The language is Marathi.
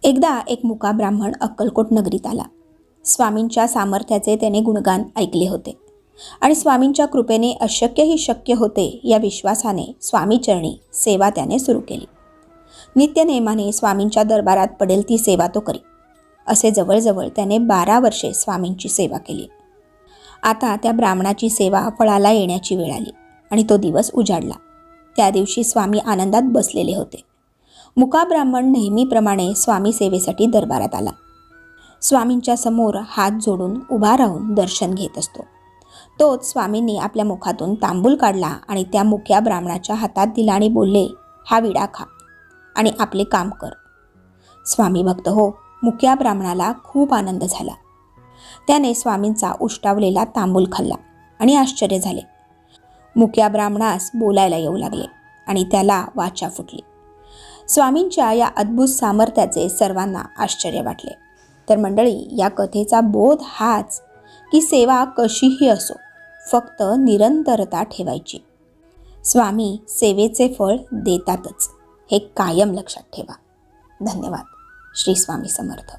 एकदा एक मुका ब्राह्मण अक्कलकोट नगरीत आला. स्वामींच्या सामर्थ्याचे त्याने गुणगान ऐकले होते आणि स्वामींच्या कृपेने अशक्यही शक्य होते या विश्वासाने स्वामीचरणी सेवा त्याने सुरू केली. नित्यनेमाने स्वामींच्या दरबारात पडेल ती सेवा तो करी. असे जवळजवळ त्याने 12 वर्षे स्वामींची सेवा केली. आता त्या ब्राह्मणाची सेवा फळाला येण्याची वेळ आली आणि तो दिवस उजाडला. त्या दिवशी स्वामी आनंदात बसलेले होते. मुका ब्राह्मण नेहमीप्रमाणे स्वामी सेवेसाठी दरबारात आला. स्वामींच्या समोर हात जोडून उभा राहून दर्शन घेत असतो. तोच स्वामींनी आपल्या मुखातून तांबूल काढला आणि त्या मुक्या ब्राह्मणाच्या हातात दिला आणि बोलले, हा विडा खा आणि आपले काम कर. स्वामी भक्त हो, मुक्या ब्राह्मणाला खूप आनंद झाला. त्याने स्वामींचा उष्टावलेला तांबूल खाल्ला आणि आश्चर्य झाले. मुक्या ब्राह्मणास बोलायला येऊ लागले आणि त्याला वाचा फुटली. स्वामींच्या या अद्भुत सामर्थ्याचे सर्वांना आश्चर्य वाटले. तर मंडळी, या कथेचा बोध हाच की सेवा कशीही असो, फक्त निरंतरता ठेवायची. स्वामी सेवेचे फळ देतातच, हे कायम लक्षात ठेवा. धन्यवाद. श्री स्वामी समर्थ.